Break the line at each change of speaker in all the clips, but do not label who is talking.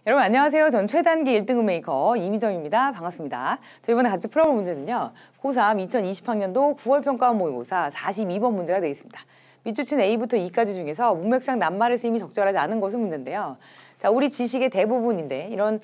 여러분 안녕하세요. 전 최단기 1등급 메이커 이미정입니다. 반갑습니다. 저 이번에 같이 풀어볼 문제는요. 고3 2020학년도 9월 평가원 모의고사 42번 문제가 되겠습니다. 밑줄친 A부터 E까지 중에서 문맥상 낱말을 쓰임이 적절하지 않은 것은 문제인데요. 자, 우리 지식의 대부분인데 이런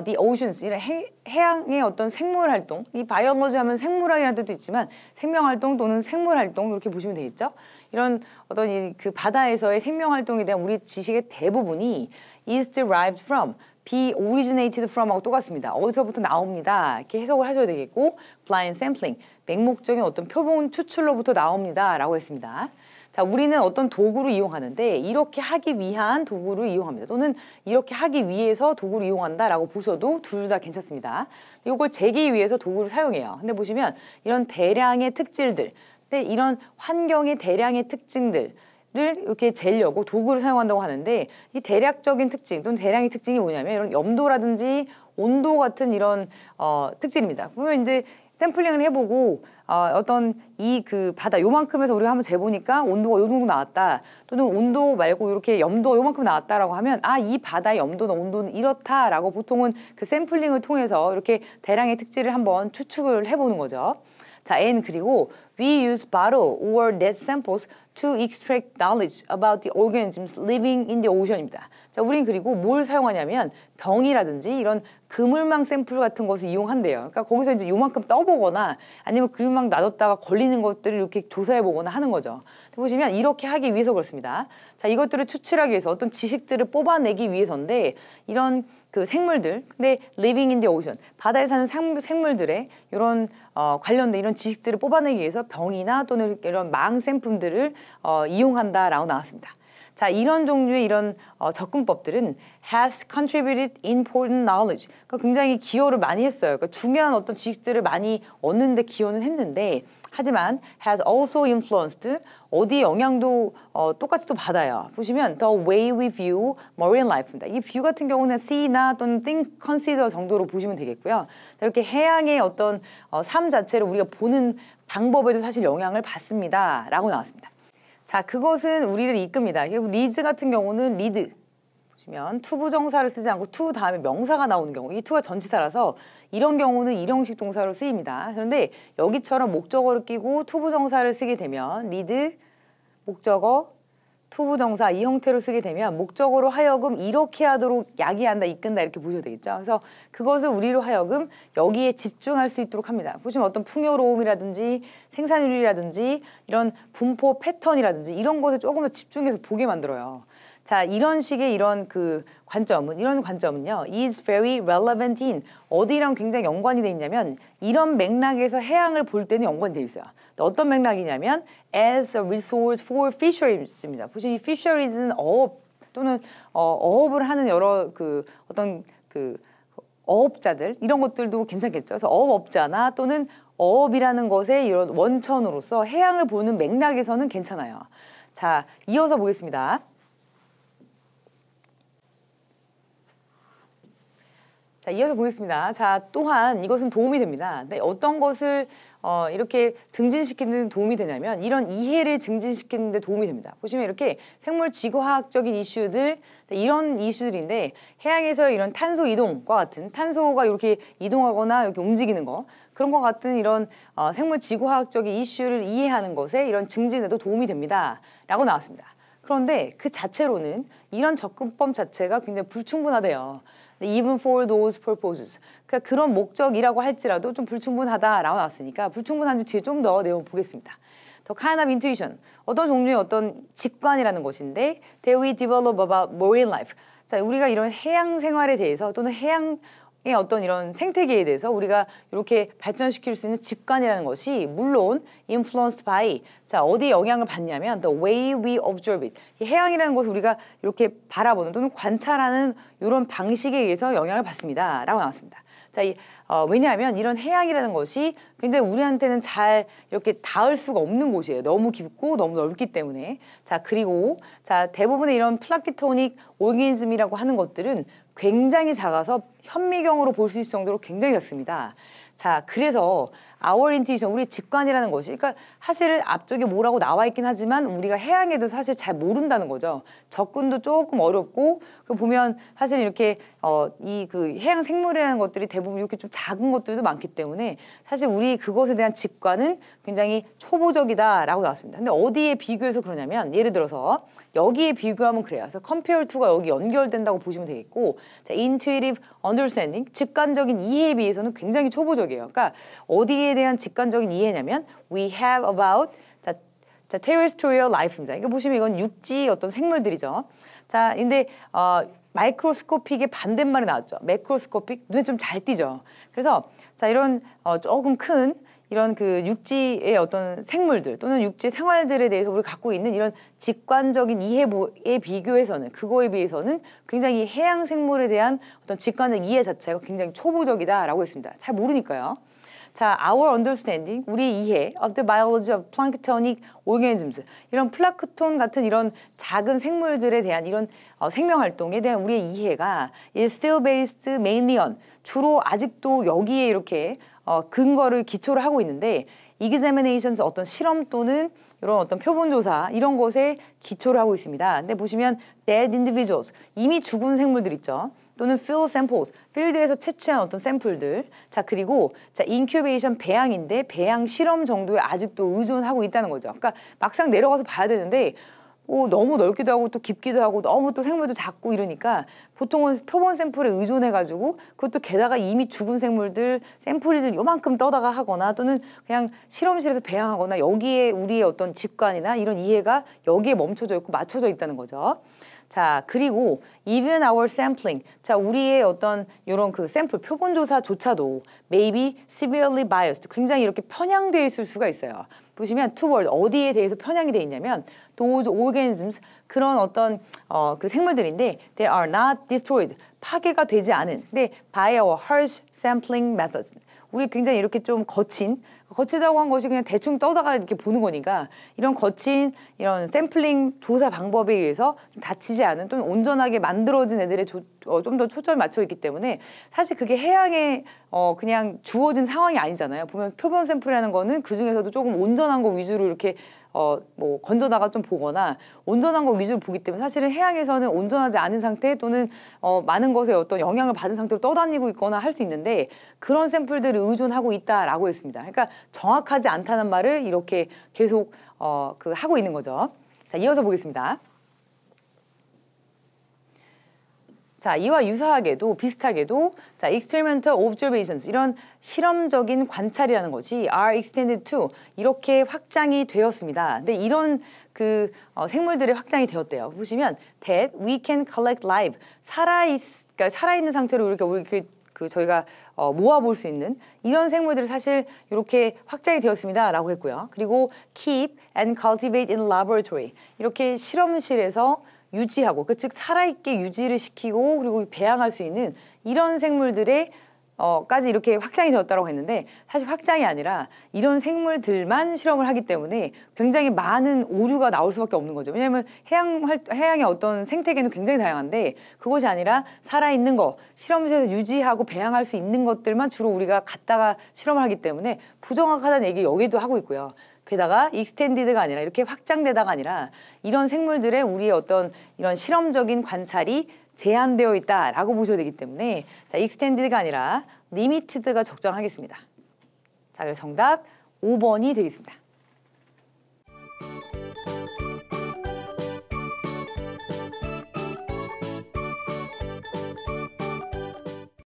the oceans, 이런 해양의 어떤 생물 활동, 이 바이올로지 하면 생물학이라는 뜻도 있지만 생명 활동 또는 생물 활동 이렇게 보시면 되겠죠. 이런 어떤 그 바다에서의 생명 활동에 대한 우리 지식의 대부분이 is derived from, be originated from 하고 똑같습니다. 어디서부터 나옵니다. 이렇게 해석을 하셔야 되겠고 blind sampling, 맹목적인 어떤 표본 추출로부터 나옵니다. 라고 했습니다. 자, 우리는 어떤 도구를 이용하는데 이렇게 하기 위한 도구를 이용합니다. 또는 이렇게 하기 위해서 도구를 이용한다라고 보셔도 둘 다 괜찮습니다. 이걸 재기 위해서 도구를 사용해요. 근데 보시면 이런 대량의 특질들, 근데 이런 환경의 대량의 특징들 를 이렇게 재려고 도구를 사용한다고 하는데 이 대략적인 특징 또는 대량의 특징이 뭐냐면 이런 염도라든지 온도 같은 이런 특질입니다. 보면 이제 샘플링을 해보고 어떤 이 그 바다 요만큼에서 우리가 한번 재보니까 온도가 요 정도 나왔다 또는 온도 말고 이렇게 염도가 요만큼 나왔다라고 하면 이 바다의 염도나 온도는 이렇다라고 보통은 그 샘플링을 통해서 이렇게 대량의 특질을 한번 추측을 해보는 거죠. 자, N 그리고 we use bottle or net samples to extract knowledge about the organisms living in the ocean입니다. 자, 우린 그리고 뭘 사용하냐면 병이라든지 이런 그물망 샘플 같은 것을 이용한대요. 그러니까 거기서 이제 요만큼 떠보거나 아니면 그물망 놔뒀다가 걸리는 것들을 이렇게 조사해보거나 하는 거죠. 보시면 이렇게 하기 위해서 그렇습니다. 자, 이것들을 추출하기 위해서 어떤 지식들을 뽑아내기 위해서인데 이런 그 생물들, 근데 living in the ocean, 바다에 사는 생물들의 이런 관련된 이런 지식들을 뽑아내기 위해서 병이나 또는 이런 망 샘플들을 이용한다라고 나왔습니다. 자, 이런 종류의 이런 접근법들은 has contributed important knowledge, 그러니까 굉장히 기여를 많이 했어요. 그러니까 중요한 어떤 지식들을 많이 얻는데 기여는 했는데 하지만 has also influenced, 어디에 영향도 똑같이 또 받아요. 보시면 the way we view marine life입니다. 이 view 같은 경우는 see나 또는 think, consider 정도로 보시면 되겠고요. 이렇게 해양의 어떤 삶 자체를 우리가 보는 방법에도 사실 영향을 받습니다. 라고 나왔습니다. 자, 그것은 우리를 이끕니다. 리즈 같은 경우는 리드. 보시면 투부정사를 쓰지 않고 to 다음에 명사가 나오는 경우, 이 to가 전치사라서 이런 경우는 일형식 동사로 쓰입니다. 그런데 여기처럼 목적어를 끼고 투부정사를 쓰게 되면 리드, 목적어, 투부정사 이 형태로 쓰게 되면 목적어로 하여금 이렇게 하도록 야기한다, 이끈다 이렇게 보셔야 되겠죠. 그래서 그것을 우리로 하여금 여기에 집중할 수 있도록 합니다. 보시면 어떤 풍요로움이라든지 생산율이라든지 이런 분포 패턴이라든지 이런 것에 조금 더 집중해서 보게 만들어요. 자, 이런 식의 이런 관점은요, is very relevant in, 어디랑 굉장히 연관이 돼 있냐면 이런 맥락에서 해양을 볼 때는 연관이 돼 있어요. 어떤 맥락이냐면 as a resource for fisheриes입니다. 보시면 이 fisheries는 어업 또는 어업을 하는 여러 어떤 어업자들 이런 것들도 괜찮겠죠. 그래서 어업업자나 또는 어업이라는 것의 이런 원천으로서 해양을 보는 맥락에서는 괜찮아요. 자, 이어서 보겠습니다. 자, 이어서 보겠습니다. 자, 또한 이것은 도움이 됩니다. 근데 어떤 것을 이렇게 증진시키는 데 도움이 되냐면 이런 이해를 증진시키는 데 도움이 됩니다. 보시면 이렇게 생물 지구화학적인 이슈들, 이런 이슈들인데 해양에서 이런 탄소 이동과 같은 탄소가 이렇게 이동하거나 이렇게 움직이는 거, 그런 것 같은 이런 생물 지구화학적인 이슈를 이해하는 것에 이런 증진에도 도움이 됩니다. 라고 나왔습니다. 그런데 그 자체로는 이런 접근법 자체가 굉장히 불충분하대요. Even for those purposes. 그러니까 그런 목적이라고 할지라도 좀 불충분하다라고 나왔으니까 불충분한지 뒤에 좀 더 내용 보겠습니다. The kind of intuition. 어떤 종류의 어떤 직관이라는 것인데 that we develop about marine life. 자, 우리가 이런 해양 생활에 대해서 또는 해양의 어떤 이런 생태계에 대해서 우리가 이렇게 발전시킬 수 있는 직관이라는 것이 물론 influenced by, 자, 어디에 영향을 받냐면 the way we observe it. 이 해양이라는 것을 우리가 이렇게 바라보는 또는 관찰하는 이런 방식에 의해서 영향을 받습니다. 라고 나왔습니다. 자, 왜냐하면 이런 해양이라는 것이 굉장히 우리한테는 잘 이렇게 닿을 수가 없는 곳이에요. 너무 깊고 너무 넓기 때문에. 자, 그리고 자, 대부분의 이런 플랑크토닉 오르가니즘이라고 하는 것들은 굉장히 작아서 현미경으로 볼 수 있을 정도로 굉장히 작습니다. 자, 그래서 our intuition, 우리 직관이라는 것이, 그러니까 사실 앞쪽에 뭐라고 나와 있긴 하지만 우리가 해양에도 사실 잘 모른다는 거죠. 접근도 조금 어렵고, 그 보면 사실 이렇게 이 그 해양 생물이라는 것들이 대부분 이렇게 좀 작은 것들도 많기 때문에 사실 우리 그것에 대한 직관은 굉장히 초보적이다라고 나왔습니다. 근데 어디에 비교해서 그러냐면 예를 들어서 여기에 비교하면 그래요. 그래서 compare to가 여기 연결된다고 보시면 되겠고, 자, intuitive understanding, 직관적인 이해에 비해서는 굉장히 초보적이에요. 그러니까 어디에 대한 직관적인 이해냐면 we have about 자, terrestrial life입니다. 이거 보시면 이건 육지 어떤 생물들이죠. 자, 근데 마이크로스코픽의 반대말이 나왔죠. 매크로스코픽, 눈에 좀 잘 띄죠. 그래서 자, 이런 조금 큰 이런 그 육지의 어떤 생물들 또는 육지 생활들에 대해서 우리가 갖고 있는 이런 직관적인 이해에 비교해서는, 그거에 비해서는 굉장히 해양 생물에 대한 어떤 직관적 이해 자체가 굉장히 초보적이다라고 했습니다. 잘 모르니까요. 자, our understanding, 우리의 이해 of the biology of planktonic organisms, 이런 플랑크톤 같은 이런 작은 생물들에 대한 이런 생명 활동에 대한 우리의 이해가 is still based mainly on, 주로 아직도 여기에 이렇게 근거를 기초를 하고 있는데 examinations, 어떤 실험 또는 이런 어떤 표본조사 이런 것에 기초를 하고 있습니다. 근데 보시면 dead individuals, 이미 죽은 생물들 있죠. 또는 field samples, 필드에서 채취한 어떤 샘플들. 자, 그리고 자, incubation, 배양인데 배양 실험 정도에 아직도 의존하고 있다는 거죠. 그러니까 막상 내려가서 봐야 되는데 너무 넓기도 하고 또 깊기도 하고 너무 또 생물도 작고 이러니까 보통은 표본 샘플에 의존해가지고, 그것도 게다가 이미 죽은 생물들 샘플들 요만큼 떠다가 하거나 또는 그냥 실험실에서 배양하거나, 여기에 우리의 어떤 직관이나 이런 이해가 여기에 멈춰져 있고 맞춰져 있다는 거죠. 자, 그리고 even our sampling, 자, 우리의 어떤 이런 그 샘플 표본조사조차도 maybe severely biased, 굉장히 이렇게 편향되어 있을 수가 있어요. 보시면 toward, 어디에 대해서 편향이 되어 있냐면 those organisms, 그런 어떤 그 생물들인데 they are not destroyed, 파괴가 되지 않은, 근데 by our harsh sampling methods, 우리 굉장히 이렇게 좀 거치다고 한 것이 그냥 대충 떠다가 이렇게 보는 거니까, 이런 거친 이런 샘플링 조사 방법에 의해서 좀 다치지 않은 또는 온전하게 만들어진 애들에 좀 더 초점을 맞춰 있기 때문에 사실 그게 해양에 그냥 주어진 상황이 아니잖아요. 보면 표본 샘플이라는 거는 그 중에서도 조금 온전한 거 위주로 이렇게 뭐 건져다가 좀 보거나 온전한 거 위주로 보기 때문에 사실은 해양에서는 온전하지 않은 상태 또는 많은 것에 어떤 영향을 받은 상태로 떠다니고 있거나 할 수 있는데, 그런 샘플들을 의존하고 있다라고 했습니다. 그러니까 정확하지 않다는 말을 이렇게 계속 하고 있는 거죠. 자, 이어서 보겠습니다. 자, 이와 유사하게도 비슷하게도 자, experimental observations, 이런 실험적인 관찰이라는 것이 are extended to, 이렇게 확장이 되었습니다. 근데 이런 그 생물들이 확장이 되었대요. 보시면 that we can collect live, 그러니까 살아있는 상태로 이렇게 저희가 모아볼 수 있는 이런 생물들을 사실 이렇게 확장이 되었습니다라고 했고요. 그리고 keep and cultivate in laboratory, 이렇게 실험실에서 유지하고, 즉 살아있게 유지를 시키고 그리고 배양할 수 있는 이런 생물들의 까지 이렇게 확장이 되었다고 했는데, 사실 확장이 아니라 이런 생물들만 실험을 하기 때문에 굉장히 많은 오류가 나올 수밖에 없는 거죠. 왜냐하면 해양의 어떤 생태계는 굉장히 다양한데 그것이 아니라 살아있는 거, 실험실에서 유지하고 배양할 수 있는 것들만 주로 우리가 갖다가 실험을 하기 때문에 부정확하다는 얘기 여기도 하고 있고요. 게다가 익스텐디드가 아니라, 이렇게 확장되다가 아니라 이런 생물들의 우리의 어떤 이런 실험적인 관찰이 제한되어 있다라고 보셔야 되기 때문에, 자, 익스텐디드가 아니라 리미티드가 적정하겠습니다. 자, 그래서 정답 5번이 되겠습니다.